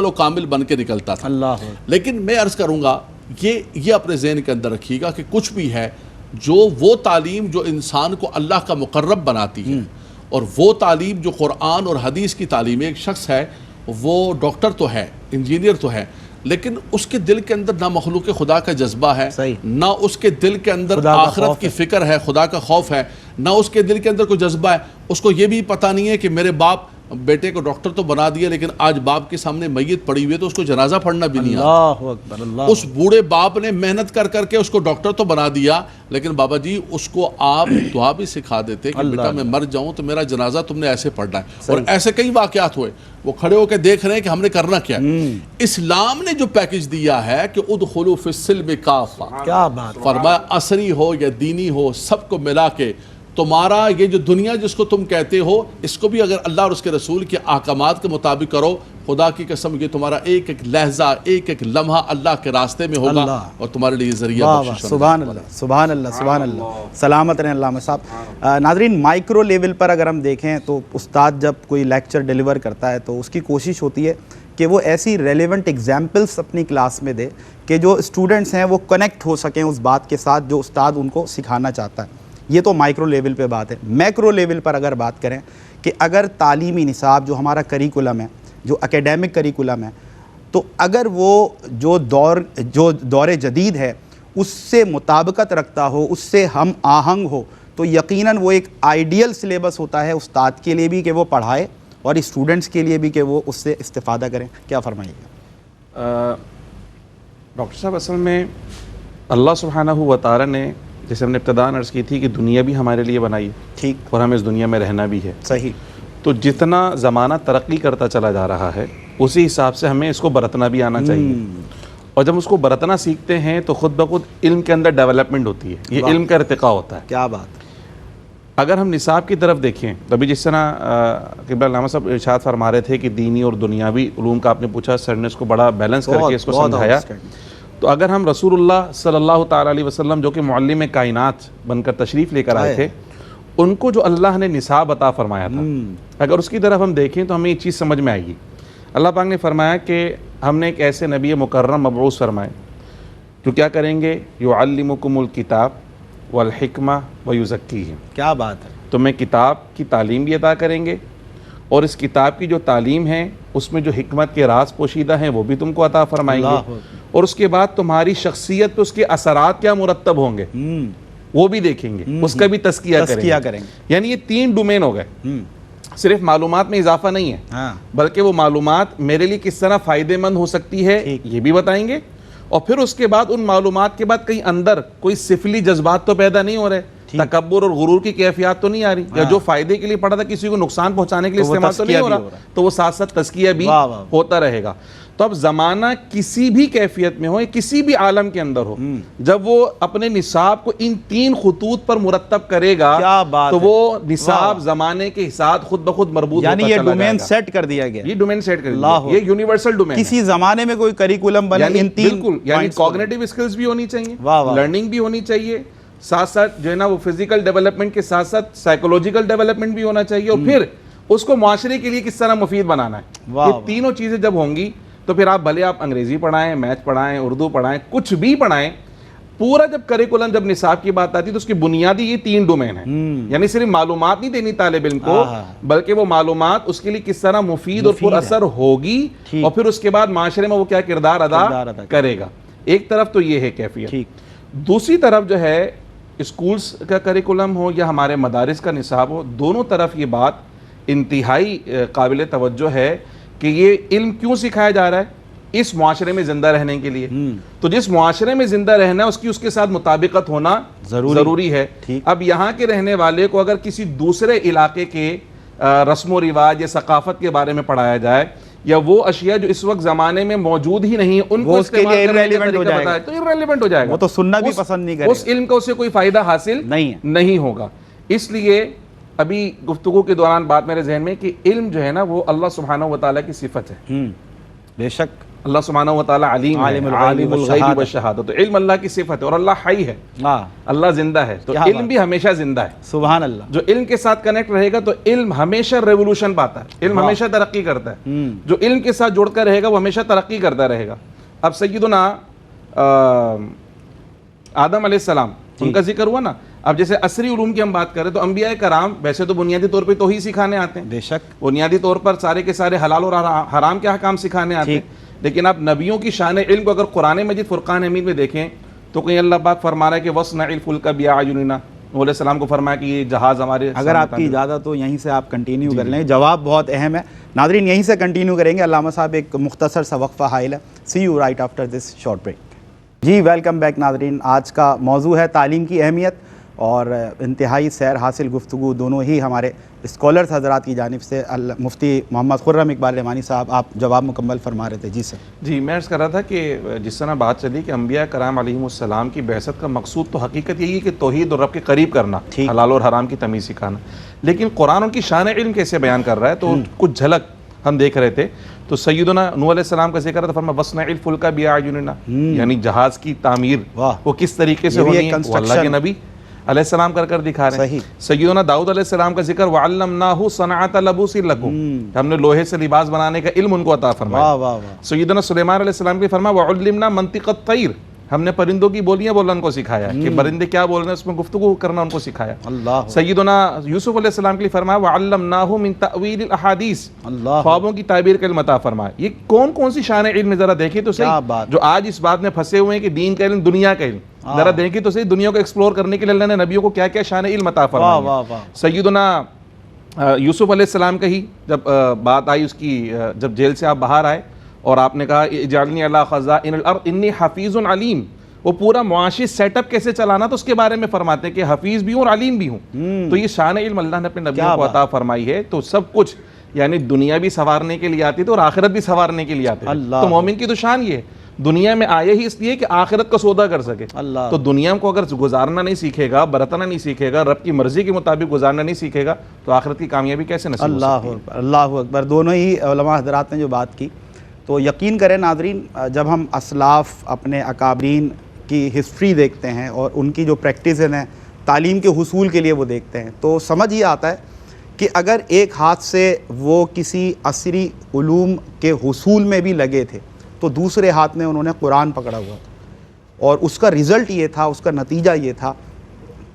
و کامل بن کے نکلتا تھا۔ لیکن میں عرض کروں گا یہ اپنے ذہن کے اندر رکھیے گا کہ کچھ بھی ہے جو وہ تعلیم جو انسان کو اللہ کا مقرب بناتی ہے، اور وہ تعلیم جو قرآن اور حدیث کی تعلیم، ایک شخص ہے وہ ڈاکٹر تو ہے، انجینئر تو ہے، لیکن اس کے دل کے اندر نہ مخلوق خدا کا جذبہ ہے، نہ اس کے دل کے اندر آخرت کی فکر ہے، خدا کا خوف ہے، نہ اس کے دل کے اندر کوئی جذبہ ہے، اس کو یہ بھی پتہ نہیں ہے کہ میرے باپ بیٹے کو ڈاکٹر تو بنا دیا لیکن آج باپ کے سامنے میت پڑی ہوئی ہے تو اس کو جنازہ پڑھنا بھی نہیں آتا. اللہ اکبر اللہ. اس بوڑھے باپ نے محنت کر کر کے اس کو ڈاکٹر تو بنا دیا لیکن بابا جی اس کو آپ دعا بھی سکھا دیتے کہ بیٹا میں مر جاؤں تو میرا جنازہ تم نے ایسے پڑھنا ہے. اور ایسے کئی واقعات ہوئے, وہ کھڑے ہو کے دیکھ رہے ہیں کہ ہم نے کرنا کیا ہے. اسلام نے جو پیکج دیا ہے کہ ادخلوا فی السلم کافہ, کیا بات. فرمایا عصری ہو یا دینی ہو سب کو ملا کے تمہارا یہ جو دنیا جس کو تم کہتے ہو اس کو بھی اگر اللہ اور اس کے رسول کے احکامات کے مطابق کرو, خدا کی قسم کہ تمہارا ایک ایک لہجہ ایک ایک لمحہ اللہ کے راستے میں ہوگا اور تمہارے لیے ذریعہ بخشش. سبحان اللہ سبحان اللہ سبحان اللہ. سلامت رہیں علامہ صاحب. ناظرین, مائکرو لیول پر اگر ہم دیکھیں تو استاد جب کوئی لیکچر ڈیلیور کرتا ہے تو اس کی کوشش ہوتی ہے کہ وہ ایسی ریلیونٹ ایگزامپلس اپنی کلاس میں دے کہ جو اسٹوڈنٹس ہیں وہ کنیکٹ ہو سکیں اس بات کے ساتھ جو استاد ان کو سکھانا چاہتا ہے. یہ تو مائکرو لیول پہ بات ہے. میکرو لیول پر اگر بات کریں کہ اگر تعلیمی نصاب جو ہمارا کریکولم ہے, جو اکیڈیمک کریکولم ہے, تو اگر وہ جو دور جدید ہے اس سے مطابقت رکھتا ہو, اس سے ہم آہنگ ہو, تو یقیناً وہ ایک آئیڈیل سلیبس ہوتا ہے استاد کے لیے بھی کہ وہ پڑھائے اور اسٹوڈنٹس کے لیے بھی کہ وہ اس سے استفادہ کریں. کیا فرمائیے گا ڈاکٹر صاحب؟ اصل میں اللہ سبحانہ و تعالی نے, جیسے ہم نے ابتداء عرض کی تھی کہ دنیا بھی ہمارے لیے بنائی ہے, ٹھیک, اور ہمیں اس دنیا میں رہنا بھی ہے. صحیح. تو جتنا زمانہ ترقی کرتا چلا جا رہا ہے اسی حساب سے ہمیں اس کو برتنا بھی آنا چاہیے. اور جب اس کو برتنا سیکھتے ہیں تو خود بخود علم کے اندر ڈیولپمنٹ ہوتی ہے, یہ علم کا ارتقاء ہوتا ہے. کیا بات. اگر ہم نصاب کی طرف دیکھیں تو ابھی جس طرح قبلہ علامہ صاحب ارشاد فرما رہے تھے کہ دینی اور دنیاوی علوم کا آپ نے پوچھا, سر نے اس کو بڑا بیلنس کر کے اس کو سمجھایا. تو اگر ہم رسول اللہ صلی اللہ تعالیٰ علیہ وسلم جو کہ معلم کائنات بن کر تشریف لے کر آئے تھے, ان کو جو اللہ نے نصاب عطا فرمایا تھا, اگر اس کی طرف ہم دیکھیں تو ہمیں یہ چیز سمجھ میں آئے گی. اللہ پاک نے فرمایا کہ ہم نے ایک ایسے نبی مکرم مبعوث فرمائے جو کیا کریں گے, یعلمکم الکتاب والحکمہ ویزکیہم. کیا بات ہے. تمہیں کتاب کی تعلیم بھی عطا کریں گے اور اس کتاب کی جو تعلیم ہے اس میں جو حکمت کے راز پوشیدہ ہیں وہ بھی تم کو عطا فرمائیں گے, اور اس کے بعد تمہاری شخصیت پہ اس کے اثرات کیا مرتب ہوں گے وہ بھی دیکھیں گے, اس کا بھی تزکیہ کریں گے. یعنی یہ 3 ڈومین ہو گئے. صرف معلومات میں اضافہ نہیں ہے بلکہ وہ معلومات میرے لیے کس طرح فائدہ مند ہو سکتی ہے یہ بھی بتائیں گے, اور پھر اس کے بعد ان معلومات کے بعد کہیں اندر کوئی سفلی جذبات تو پیدا نہیں ہو رہے, تکبر اور غرور کی کیفیات تو نہیں آ رہی, یا جو فائدے کے لیے پڑھا تھا کسی کو نقصان پہنچانے کے لیے استعمال تو نہیں ہو رہا, تو وہ ساتھ ساتھ تزکیہ بھی ہوتا رہے گا. تو اب زمانہ کسی بھی کیفیت میں ہو یا کسی بھی عالم کے اندر ہو, جب وہ اپنے نصاب کو ان 3 خطوط پر مرتب کرے گا تو وہ نصاب زمانے کے ساتھ خود بخود مربوط ہوتا چلا جائے گا. یعنی یہ ڈومین سیٹ کر دیا گیا, یہ ڈومین سیٹ کر دیا, یہ یونیورسل ڈومین. کسی زمانے میں کوئی کریکولم بنے ان 3, بالکل, یعنی کوگنیٹو اسکلز بھی ہونی چاہیے, لرننگ بھی ہونی چاہیے, ساتھ ساتھ جو ہے نا وہ فزیکل ڈیولپمنٹ کے ساتھ ساتھ سائیکولوجیکل ڈیولپمنٹ بھی ہونا چاہیے, اور پھر اس کو معاشرے کے لیے کس طرح مفید بنانا ہے. یہ تینوں چیزیں جب ہوں گی تو پھر آپ بھلے آپ انگریزی پڑھائیں, میتھ پڑھائیں, اردو پڑھائیں, کچھ بھی پڑھائیں, پورا جب کریکولم جب نصاب کی بات آتی ہے تو اس کی بنیادی یہ 3 ڈومین ہیں. یعنی صرف معلومات نہیں دینی طالب علم کو, بلکہ وہ معلومات اس کے لیے کس طرح مفید اور پر اثر ہوگی, اور پھر اس کے بعد معاشرے میں وہ کیا کردار ادا کرے گا. ایک طرف تو یہ ہے کیفیت. دوسری طرف جو ہے اسکولز کا کریکولم ہو یا ہمارے مدارس کا نصاب ہو, دونوں طرف یہ بات انتہائی قابل توجہ ہے کہ یہ علم کیوں سکھایا جا رہا ہے, اس معاشرے میں زندہ رہنے کے لیے. تو جس معاشرے میں زندہ رہنا ہے اس کے ساتھ مطابقت ہونا ضروری ہے. اب یہاں کے رہنے والے کو اگر کسی دوسرے علاقے کے رسم و رواج یا ثقافت کے بارے میں پڑھایا جائے, یا وہ اشیاء جو اس وقت زمانے میں موجود ہی نہیں ان کو استعمال کرنے کا طریقہ بتائے تو irrelevant ہو جائے گا, وہ تو سننا بھی پسند نہیں کرے گا, اس علم کا اسے کوئی فائدہ حاصل نہیں ہوگا. اس لیے ابھی گفتگو کے دوران بات میرے ذہن میں کہ علم جو ہے نا وہ اللہ سبحانہ و تعالیٰ کی صفت ہے. بے شک اللہ سبحانہ و تعالیٰ علیم ہے, عالم الغیب والشہادۃ, تو علم اللہ کی صفت ہے, اور اللہ حی ہے, اللہ زندہ ہے, تو علم بھی ہمیشہ زندہ ہے. سبحان اللہ. جو علم کے ساتھ کنیکٹ رہے گا تو علم ہمیشہ ریولوشن پاتا ہے, علم ہمیشہ ترقی کرتا ہے. جو علم کے ساتھ جڑ کر رہے گا وہ ہمیشہ ترقی کرتا رہے گا. اب سیدنا آدم علیہ السلام ان کا ذکر ہوا نا, اب جیسے عصری علوم کی ہم بات کریں تو انبیاء کرام ویسے تو بنیادی طور پہ توحید سکھانے آتے ہیں, بے شک بنیادی طور پر سارے کے سارے حلال اور حرام کے احکام سکھانے آتے ہیں, لیکن آپ نبیوں کی شان علم کو اگر قرآن مجید فرقان حمید میں دیکھیں تو کہیں اللہ پاک فرما رہا ہے کہ وَاصْنَعِ الْفُلْكَ بِأَعْيُنِنَا نوح علیہ السلام کو فرمایا کہ یہ جہاز ہمارے اگر آپ کی اجازت ہو یہیں سے آپ کنٹینیو کر لیں، جواب بہت اہم ہے. ناظرین یہیں سے کنٹینیو کریں گے. علامہ صاحب ایک مختصر سا وقفہ حائل ہے. See you right after this short break. جی ویلکم بیک ناظرین. آج کا موضوع ہے تعلیم کی اہمیت اور انتہائی سیر حاصل گفتگو دونوں ہی ہمارے اسکالرز حضرات کی جانب سے. مفتی محمد خرم اقبال رحمانی صاحب آپ جواب مکمل فرما رہے تھے. جی سر. جی میں عرض کر رہا تھا کہ جس طرح بات چلی کہ انبیاء کرام علیہم السلام کی بعثت کا مقصود تو حقیقت یہی ہے کہ توحید اور رب کے قریب کرنا، حلال اور حرام کی تمیز سکھانا. لیکن قرآن ان کی شان علم کیسے بیان کر رہا ہے تو کچھ جھلک ہم دیکھ رہے تھے. تو سیدنا نوح علیہ السلام کا ذکر تھا، فرمایا وَاصْنَعِ الْفُلْكَ بِأَعْيُنِنَا، یعنی جہاز کی تعمیر وہ کس طریقے سے ہونی ہے وہ اللہ کے نبی علیہ السلام کر دکھا رہے ہیں. سیدنا داؤد علیہ السلام کا ذکر وَعَلَّمْنَاهُ صَنْعَةَ لَبُوسٍ لَكُمْ، ہم نے لوہے سے لباس بنانے کا علم ان کو عطا فرمایا. سیدنا سلیمان علیہ السلام کی فرمایا وَعُلِّمْنَا مَنْطِقَ الطَّيْرِ، ہم نے پرندوں کی بولیاں بولنا ان کو سکھایا کہ پرندے کیا بول رہے ہیں اس میں گفتگو کرنا ان کو سکھایا. سیدنا یوسف علیہ السلام کے لیے فرمایا وَعَلَّمْنَاهُ مِن تَأْوِيلِ الْأَحَادِيثِ، خوابوں کی تعبیر کا علم عطا فرمایا. یہ کون سی شان علم ہے ذرا دیکھیں تو صحیح، جو آج اس بات میں پھنسے ہوئے ہیں کہ دین کا علم دنیا کا علم. ذرا دیکھیں تو صحیح دنیا کو ایکسپلور کرنے کے لیے اللہ نے نبیوں کو کیا کیا شان علم عطا فرمایا. سیدنا یوسف علیہ السلام کا ہی جب بات آئی اس کی، جب جیل سے آپ باہر آئے اور آپ نے کہا اجعلنی علی خزائن الارض انی حفیظ علیم، وہ پورا معاشی سیٹ اپ کیسے چلانا تو اس کے بارے میں فرماتے ہیں کہ حفیظ بھی ہوں اور علیم بھی ہوں. تو یہ شان علم اللہ نے اپنے نبیوں کو عطا فرمائی ہے. تو سب کچھ یعنی دنیا بھی سنوارنے کے لیے آتی ہے اور آخرت بھی سنوارنے کے لیے آتے ہیں. تو مومن کی تو شان یہ ہے دنیا میں آئے ہی اس لیے کہ آخرت کا سودا کر سکے. تو دنیا کو اگر گزارنا نہیں سیکھے گا، برتنا نہیں سیکھے گا، رب کی مرضی کے مطابق گزارنا نہیں سیکھے گا تو آخرت کی کامیابی کیسے نصیب ہو سکتی ہے. اللہ اکبر. دونوں ہی علماء حضرات نے جو بات کی تو یقین کریں ناظرین، جب ہم اسلاف اپنے اکابرین کی ہسٹری دیکھتے ہیں اور ان کی جو پریکٹسز ہیں تعلیم کے حصول کے لیے وہ دیکھتے ہیں تو سمجھ یہ آتا ہے کہ اگر ایک ہاتھ سے وہ کسی عصری علوم کے حصول میں بھی لگے تھے تو دوسرے ہاتھ میں انہوں نے قرآن پکڑا ہوا تھا. اور اس کا رزلٹ یہ تھا، اس کا نتیجہ یہ تھا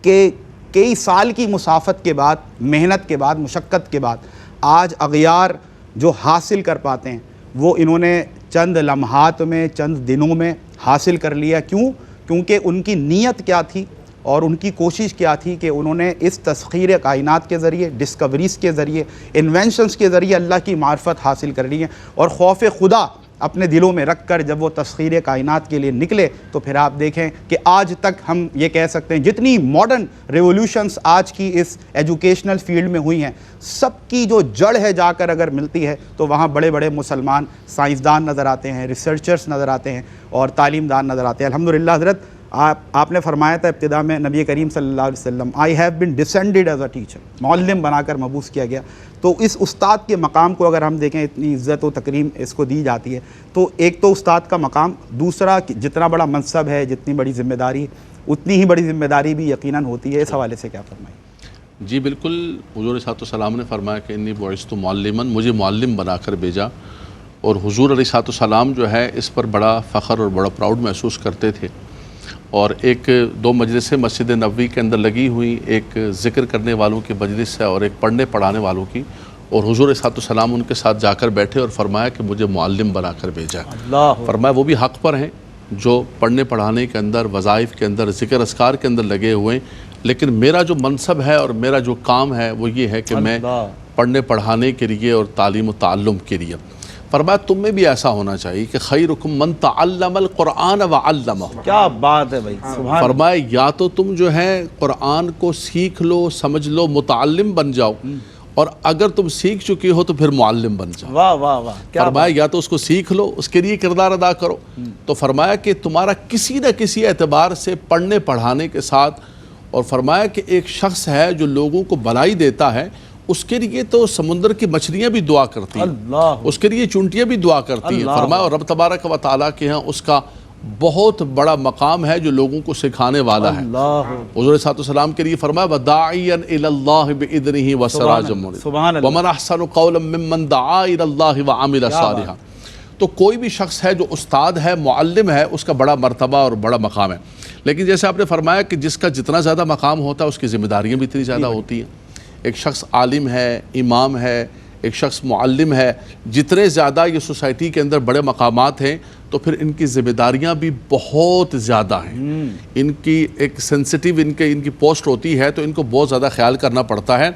کہ کئی سال کی مسافت کے بعد، محنت کے بعد، مشقت کے بعد آج اغیار جو حاصل کر پاتے ہیں وہ انہوں نے چند لمحات میں، چند دنوں میں حاصل کر لیا. کیونکہ ان کی نیت کیا تھی اور ان کی کوشش کیا تھی کہ انہوں نے اس تسخیر کائنات کے ذریعے، ڈسکوریز کے ذریعے، انوینشنز کے ذریعے اللہ کی معرفت حاصل کر لی ہے. اور خوف خدا اپنے دلوں میں رکھ کر جب وہ تسخیر کائنات کے لیے نکلے تو پھر آپ دیکھیں کہ آج تک ہم یہ کہہ سکتے ہیں جتنی ماڈرن ریولوشنز آج کی اس ایجوکیشنل فیلڈ میں ہوئی ہیں سب کی جو جڑ ہے جا کر اگر ملتی ہے تو وہاں بڑے بڑے مسلمان سائنسدان نظر آتے ہیں، ریسرچرز نظر آتے ہیں اور تعلیم دان نظر آتے ہیں. الحمدللہ حضرت آپ نے فرمایا تھا ابتدا میں نبی کریم صلی اللہ علیہ وسلم I have been descended as a teacher, معلم بنا کر مبعوث کیا گیا. تو اس استاد کے مقام کو اگر ہم دیکھیں اتنی عزت و تکریم اس کو دی جاتی ہے تو ایک تو استاد کا مقام، دوسرا جتنا بڑا منصب ہے، جتنی بڑی ذمہ داری اتنی ہی بڑی ذمہ داری بھی یقیناً ہوتی ہے. اس حوالے سے کیا فرمائیں؟ جی بالکل، حضور صلی اللہ علیہ وسلم نے فرمایا کہ انی بعثت معلما، مجھے معلم بنا کر بھیجا. اور حضور علیہ السلام جو ہے اس پر بڑا فخر اور بڑا پراؤڈ محسوس کرتے تھے. اور ایک دو مجلسیں مسجد نبوی کے اندر لگی ہوئی، ایک ذکر کرنے والوں کی مجلس ہے اور ایک پڑھنے پڑھانے والوں کی. اور حضور علیہ السلام ان کے ساتھ جا کر بیٹھے اور فرمایا کہ مجھے معلم بنا کر بھیجا. فرمایا وہ بھی حق پر ہیں جو پڑھنے پڑھانے کے اندر، وظائف کے اندر، ذکر اذکار کے اندر لگے ہوئے ہیں. لیکن میرا جو منصب ہے اور میرا جو کام ہے وہ یہ ہے کہ میں پڑھنے پڑھانے کے لیے اور تعلیم و تعلم کے لیے. فرمایا تم میں بھی ایسا ہونا چاہیے کہ خیرکم من تعلم القرآن وعلمہ. کیا بات ہے بھائی، سبحان. فرمایا یا تو تم جو ہے قرآن کو سیکھ لو، سمجھ لو، متعلم بن جاؤ، اور اگر تم سیکھ چکی ہو تو پھر معلم بن جاؤ. واہ واہ واہ. فرمایا یا تو اس کو سیکھ لو، اس کے لیے کردار ادا کرو. تو فرمایا کہ تمہارا کسی نہ کسی اعتبار سے پڑھنے پڑھانے کے ساتھ، اور فرمایا کہ ایک شخص ہے جو لوگوں کو بھلائی دیتا ہے اس کے لیے تو سمندر کی مچھلیاں بھی دعا کرتی ہیں، اس کے لیے چونٹیاں بھی دعا کرتی ہیں. فرمایا اور رب تبارک و تعالیٰ کے ہاں اس کا بہت بڑا مقام ہے جو لوگوں کو سکھانے والا ہے. حضور صلی اللہ علیہ وسلم کے لیے فرمایا وَدَاعِيًا إِلَى اللَّهِ بِإِذْنِهِ وَسِرَاجًا مُنِيرًا وَمَنْ أَحْسَنُ قَوْلًا مِّمَّنْ دَعَا إِلَى اللَّهِ وَعَمِلَ صَالِحًا. تو کوئی بھی شخص ہے جو استاد ہے، معلم ہے، اس کا بڑا مرتبہ اور بڑا مقام ہے. لیکن جیسے آپ نے فرمایا کہ جس کا جتنا زیادہ مقام ہوتا ہے اس کی ذمہ داریاں بھی اتنی زیادہ ہوتی ہیں. ایک شخص عالم ہے، امام ہے، ایک شخص معلم ہے، جتنے زیادہ یہ سوسائٹی کے اندر بڑے مقامات ہیں تو پھر ان کی ذمہ داریاں بھی بہت زیادہ ہیں. ان کی ایک سینسٹیو ان کی پوسٹ ہوتی ہے تو ان کو بہت زیادہ خیال کرنا پڑتا ہے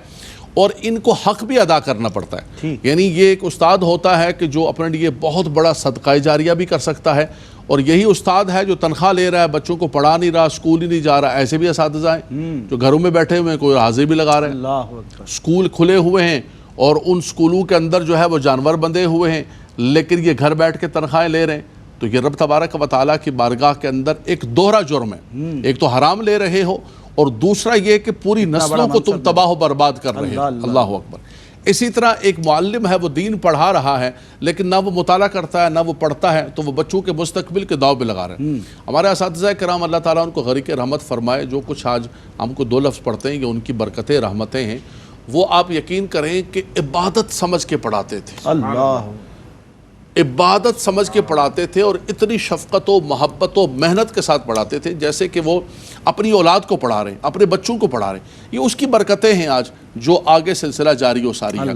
اور ان کو حق بھی ادا کرنا پڑتا ہے. یعنی یہ ایک استاد ہوتا ہے کہ جو اپنے لیے بہت بڑا صدقہ جاریہ بھی کر سکتا ہے، اور یہی استاد ہے جو تنخواہ لے رہا ہے، بچوں کو پڑھا نہیں رہا، اسکول ہی نہیں جا رہا. ایسے بھی اساتذہ ہیں جو گھروں میں بیٹھے ہوئے ہیں، کوئی حاضری بھی لگا رہے ہیں. اسکول کھلے ہوئے ہیں اور ان اسکولوں کے اندر جو ہے وہ جانور بندھے ہوئے ہیں، لیکن یہ گھر بیٹھ کے تنخواہیں لے رہے ہیں. تو یہ رب تبارک و تعالیٰ کی بارگاہ کے اندر ایک دوہرا جرم ہے. ایک تو حرام لے رہے ہو اور دوسرا یہ کہ پوری نسلوں کو تم تباہ و برباد کر رہے ہو. اللہ اکبر. اسی طرح ایک معلم ہے، وہ دین پڑھا رہا ہے لیکن نہ وہ مطالعہ کرتا ہے نہ وہ پڑھتا ہے، تو وہ بچوں کے مستقبل کے داؤ پہ لگا رہے ہیں. ہمارے اساتذہ کرام اللہ تعالیٰ ان کو غریق رحمت فرمائے، جو کچھ آج ہم کو 2 لفظ پڑھتے ہیں یہ ان کی برکتیں رحمتیں ہیں. وہ آپ یقین کریں کہ عبادت سمجھ کے پڑھاتے تھے. اللہ، عبادت سمجھ کے پڑھاتے تھے اور اتنی شفقت و محبت و محنت کے ساتھ پڑھاتے تھے جیسے کہ وہ اپنی اولاد کو پڑھا رہے ہیں، اپنے بچوں کو پڑھا رہے ہیں. یہ اس کی برکتیں ہیں آج جو آگے سلسلہ جاری و ساری ہے.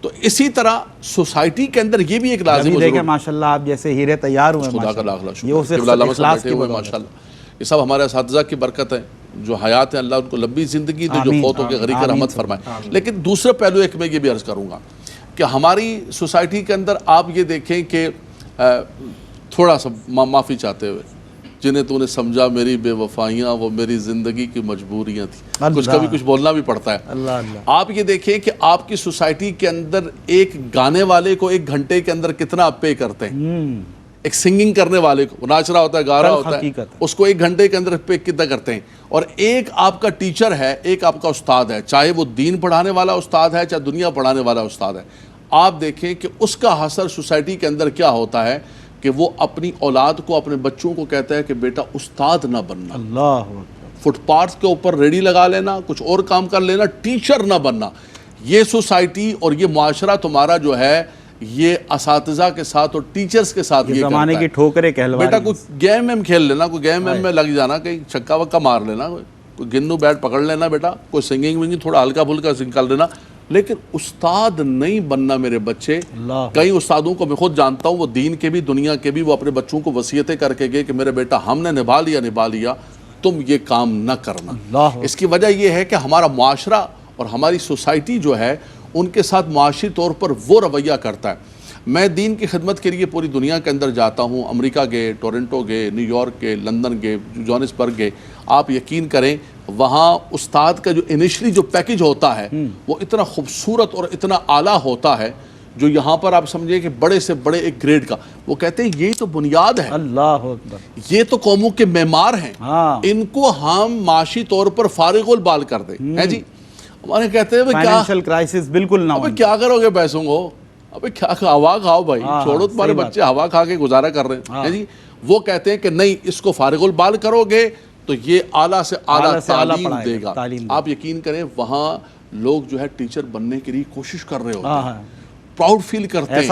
تو اسی طرح سوسائٹی کے اندر یہ بھی ایک لازم دیکھیں ماشاءاللہ آپ جیسے ہیرے تیار ہوئے، خدا کا لاکھ لاکھ شکر. ماشاءاللہ یہ سب ہمارے اساتذہ کی برکت ہے جو حیات ہیں. اللہ ان کو لمبی زندگی دے، جو فوت ہو کے غریق رحمت فرمائے. لیکن دوسرا پہلو ایک میں یہ بھی عرض کروں گا کہ ہماری سوسائٹی کے اندر آپ یہ دیکھیں کہ تھوڑا سا معافی چاہتے ہوئے، جنہیں تو نے سمجھا میری بے وفائیاں وہ میری زندگی کی مجبوریاں تھیں. کچھ کبھی کچھ بولنا بھی پڑتا ہے. آپ یہ دیکھیں کہ آپ کی سوسائٹی کے اندر ایک گانے والے کو 1 گھنٹے کے اندر کتنا آپ پے کرتے ہیں. ایک سنگنگ کرنے والے کو، ناچ رہا ہوتا ہے، گا رہا ہوتا ہے، اس کو 1 گھنٹے کے اندر پے کتنا کرتے ہیں. اور ایک آپ کا ٹیچر ہے، ایک آپ کا استاد ہے، چاہے وہ دین پڑھانے والا استاد ہے چاہے دنیا پڑھانے والا استاد ہے. آپ دیکھیں کہ اس کا اثر سوسائٹی کے اندر کیا ہوتا ہے کہ وہ اپنی اولاد کو، اپنے بچوں کو کہتا ہے کہ بیٹا استاد نہ بننا، اللہ، فٹ پاتھ کے اوپر ریڑھی لگا لینا، کچھ اور کام کر لینا، ٹیچر نہ بننا. یہ سوسائٹی اور یہ معاشرہ تمہارا جو ہے یہ اساتذہ کے ساتھ اور ٹیچرز کے ساتھ یہ زمانے کی ٹھوکریں کہلوا بیٹا کوئی گیم میں کھیل لینا، کوئی گیم میں لگ جانا، کہیں چھکا وکا مار لینا، کوئی گنو بیٹ پکڑ لینا بیٹا، کوئی سنگنگ ونگنگ تھوڑا ہلکا پھلکا سنگ کر لینا، لیکن استاد نہیں بننا میرے بچے. کئی استادوں کو میں خود جانتا ہوں، وہ دین کے بھی دنیا کے بھی، وہ اپنے بچوں کو وصیتیں کر کے گئے کہ میرے بیٹا ہم نے نبھا لیا، تم یہ کام نہ کرنا. اس کی وجہ یہ ہے کہ ہمارا معاشرہ اور ہماری سوسائٹی جو ہے ان کے ساتھ معاشی طور پر وہ رویہ کرتا ہے. میں دین کی خدمت کے لیے پوری دنیا کے اندر جاتا ہوں، امریکہ گئے، ٹورنٹو گئے، نیو یارک گئے، لندن گئے، جوہانسبرگ گئے. آپ یقین کریں وہاں استاد کا جو انیشلی جو پیکج ہوتا ہے وہ اتنا خوبصورت اور اتنا اعلیٰ ہوتا ہے جو یہاں پر آپ سمجھیں کہ بڑے سے بڑے ایک گریڈ کا. وہ کہتے ہیں یہ تو بنیاد ہے، اللہ اکبر، یہ تو قوموں کے معمار ہیں، ان کو ہم معاشی طور پر فارغ البال کر دیں. ہے جی، ہمارے کہتے ہیں فائنینشل کرائسس بالکل نہ ہو. کیا کرو گے پیسوں کو؟ ابھی کیا ہوا کھاؤ بھائی، چھوڑو تمہارے بچے ہوا کھا کے گزارا کر رہے ہیں. جی وہ کہتے ہیں کہ نہیں، اس کو فارغ البال کرو گے تو یہ اعلیٰ سے اعلیٰ تعلیم دے گا. آپ یقین کریں وہاں لوگ جو ہے ٹیچر بننے کے لیے کوشش کر رہے ہوتے ہیں، پراؤڈ فیل کرتے ہیں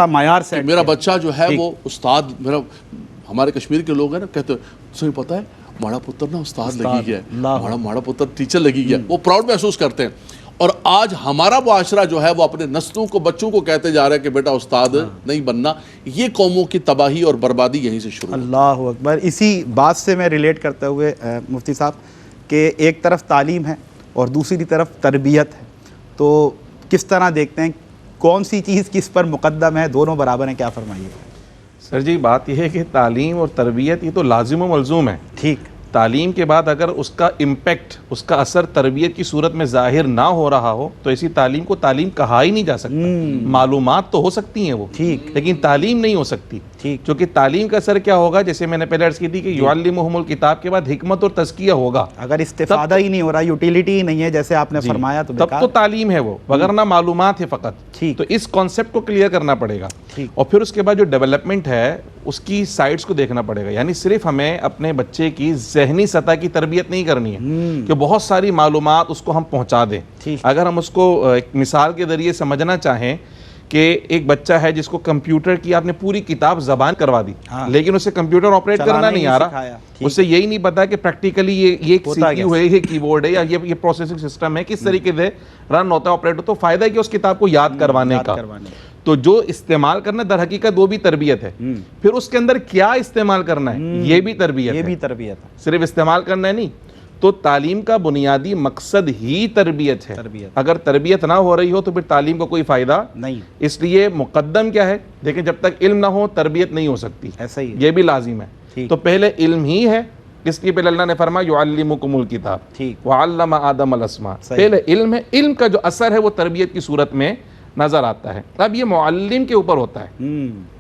کہ میرا بچہ جو ہے وہ استاد، میرا ہمارے کشمیر کے لوگ ہیں نا کہتے ہیں تمہیں پتہ ہے ہمارا پتر نا استاد لگی گیا ہے، ہمارا پتر ٹیچر لگی گیا. وہ پراؤڈ محسوس کرتے ہیں. اور آج ہمارا معاشرہ جو ہے وہ اپنے نسلوں کو، بچوں کو کہتے جا رہا ہے کہ بیٹا استاد نہیں بننا. یہ قوموں کی تباہی اور بربادی یہیں سے شروع. اللہ اکبر. اسی بات سے میں ریلیٹ کرتے ہوئے مفتی صاحب کہ ایک طرف تعلیم ہے اور دوسری طرف تربیت ہے، تو کس طرح دیکھتے ہیں کون سی چیز کس پر مقدم ہے؟ دونوں برابر ہیں، کیا فرمائیے؟ سر جی بات یہ ہے کہ تعلیم اور تربیت یہ تو لازم و ملزوم ہے. ٹھیک، تعلیم کے بعد اگر اس کا امپیکٹ، اس کا اثر تربیت کی صورت میں ظاہر نہ ہو رہا ہو تو ایسی تعلیم کو تعلیم کہا ہی نہیں جا سکتا. معلومات تو ہو سکتی ہیں وہ، ٹھیک، لیکن تعلیم نہیں ہو سکتی. کیونکہ تعلیم کا اثر کیا ہوگا؟ جیسے میں نے پہلے عرض کی تھی کہ یعلمہم الکتاب کے بعد حکمت اور تزکیہ ہوگا. اگر استفادہ ہی نہیں ہو رہا، یوٹیلیٹی ہی نہیں ہے جیسے آپ نے فرمایا، تو تب تو تعلیم ہے وہ، وگرنہ معلومات ہے فقط. تو اس کانسیپٹ کو کلیئر کرنا پڑے گا. اور پھر اس کے بعد جو ڈیولپمنٹ ہے اس کی سائڈز کو دیکھنا پڑے گا. یعنی صرف ہمیں اپنے بچے کی ذہنی سطح کی تربیت نہیں کرنی ہے کہ بہت ساری معلومات اس کو ہم پہنچا دیں. اگر ہم اس کو ایک مثال کے ذریعے سمجھنا چاہیں کہ ایک بچہ ہے جس کو کمپیوٹر کی آپ نے پوری کتاب زبان کروا دی لیکن اسے کمپیوٹر آپریٹ کرنا نہیں آ رہا, اسے یہی نہیں پتا کہ پریکٹیکلی یہ سی پی یو ہے, یہ کی بورڈ ہے, یا یہ پروسیسنگ سسٹم ہے, کس طریقے سے رن ہوتا ہے, آپریٹ ہوتا ہے. تو فائدہ ہے کہ اس کتاب کو یاد کروانے کا. تو جو استعمال کرنا در حقیقت وہ بھی تربیت ہے. پھر اس کے اندر کیا استعمال کرنا ہے یہ بھی تربیت ہے, یہ بھی تربیت ہے, صرف استعمال کرنا ہے نہیں. تو تعلیم کا بنیادی مقصد ہی تربیت ہے. اگر تربیت نہ ہو رہی ہو تو پھر تعلیم کا کوئی فائدہ نہیں. اس لیے مقدم کیا ہے, دیکھیں جب تک علم نہ ہو تربیت نہیں ہو سکتی, ایسا ہی یہ بھی لازم ہے. تو پہلے علم ہی ہے, اس لیے پہلے اللہ نے فرمایا یعلمکم الکتاب وعلم آدم الاسماء. پہلے علم ہے, علم کا جو اثر ہے وہ تربیت کی صورت میں نظر آتا ہے. اب یہ معلم کے اوپر ہوتا ہے,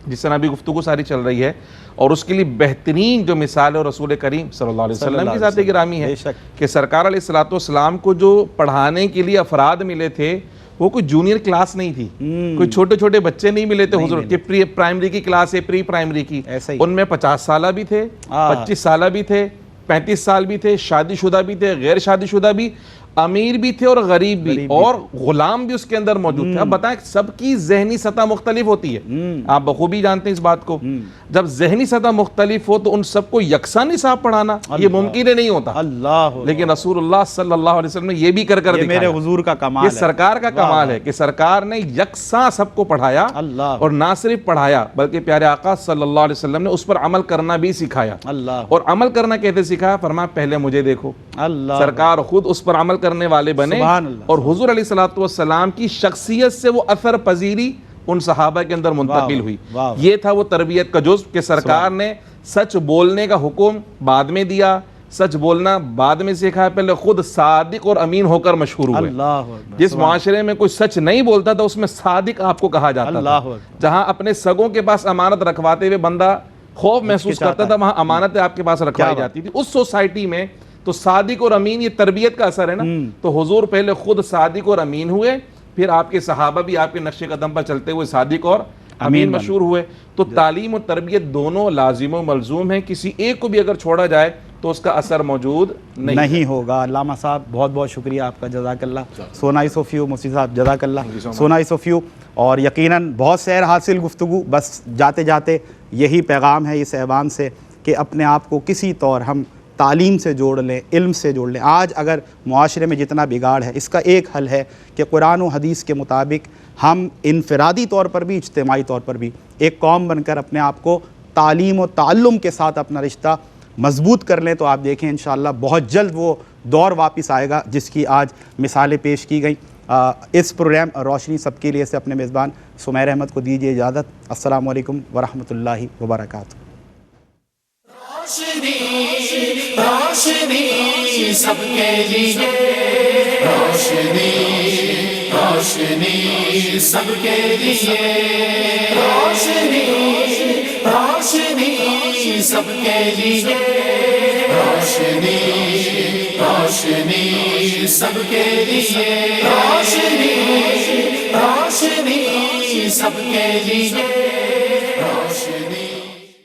جس طرح ابھی گفتگو ساری چل رہی ہے, اور اس کے لیے بہترین جو مثال ہے رسول کریم صلی اللہ علیہ وسلم کی ذات گرامی ہے کہ سرکار علیہ الصلوۃ والسلام کو جو پڑھانے کے لیے افراد ملے تھے وہ کوئی جونیئر کلاس نہیں تھی, کوئی چھوٹے چھوٹے بچے نہیں ملے تھے حضور کہ پرائمری کی کلاس ہے, پری پرائمری کی. ان میں 50 سالہ بھی تھے, 25 سالہ بھی تھے, 35 سال بھی تھے, شادی شدہ بھی تھے, غیر شادی شدہ بھی, امیر بھی تھے اور غریب بھی, اور غلام بھی اس کے اندر موجود تھے. اب بتائیں سب کی ذہنی سطح مختلف ہوتی ہے, آپ بخوبی جانتے ہیں اس بات کو. جب ذہنی سطح مختلف ہو تو ان سب کو یکساں نصاب پڑھانا یہ ممکن نہیں ہوتا. لیکن رسول اللہ صلی اللہ علیہ وسلم نے یہ بھی کر دکھایا. میرے حضور کا کمال ہے, یہ سرکار کا کمال ہے کہ سرکار نے یکساں سب کو پڑھایا, اور نہ صرف پڑھایا بلکہ پیارے آقا صلی اللہ علیہ وسلم نے اس پر عمل کرنا بھی سکھایا. اور عمل کرنا کیسے سکھایا, فرمایا پہلے مجھے دیکھو. سرکار خود اس پر عمل کرنے والے بنے, اور حضور علیہ الصلوۃ والسلام کی شخصیت سے وہ اثر پذیری ان صحابہ کے اندر منتقل ہوئی. یہ تھا وہ تربیت کا جزء کہ سرکار نے سچ بولنے کا حکم بعد میں دیا, سچ بولنا بعد میں سکھایا, پہلے خود صادق اور امین ہو کر مشہور ہوئے. جس معاشرے میں کوئی سچ نہیں بولتا تھا اس میں صادق آپ کو کہا جاتا تھا. جہاں اپنے سگوں کے پاس امانت رکھواتے ہوئے بندہ خوف محسوس کرتا تھا وہاں امانتیں آپ کے پاس رکھوائی جاتی تھی. اس سوسائٹی میں تو صادق اور امین یہ تربیت کا اثر ہے نا. تو حضور پہلے خود صادق اور امین ہوئے, پھر آپ کے صحابہ بھی آپ کے نقش قدم پر چلتے ہوئے صادق اور امین مشہور ہوئے. تو تعلیم اور تربیت دونوں لازم و ملزوم ہیں, کسی ایک کو بھی اگر چھوڑا جائے تو اس کا اثر موجود نہیں ہوگا. علامہ صاحب بہت بہت شکریہ آپ کا, جزاک اللہ. سو نائس آف یو مفتی صاحب, جزاک اللہ, سو نائس آف یو. اور یقیناً بہت سیر حاصل گفتگو, بس جاتے جاتے یہی پیغام ہے اس ایوان سے کہ اپنے آپ کو کسی طور ہم تعلیم سے جوڑ لیں, علم سے جوڑ لیں. آج اگر معاشرے میں جتنا بگاڑ ہے اس کا ایک حل ہے کہ قرآن و حدیث کے مطابق ہم انفرادی طور پر بھی اجتماعی طور پر بھی ایک قوم بن کر اپنے آپ کو تعلیم و تعلم کے ساتھ اپنا رشتہ مضبوط کر لیں. تو آپ دیکھیں انشاءاللہ بہت جلد وہ دور واپس آئے گا جس کی آج مثالیں پیش کی گئیں. اس پروگرام روشنی سب کے لیے سے اپنے میزبان سمیر احمد کو دیجیے اجازت. السلام علیکم ورحمۃ اللہ وبرکاتہ. روشنی سب کے لیے, روشنی روشنی سب کے لیے, روشنی روشنی سب کے لیے, روشنی روشنی سب کے لیے, روشنی روشنی سب کے لیے.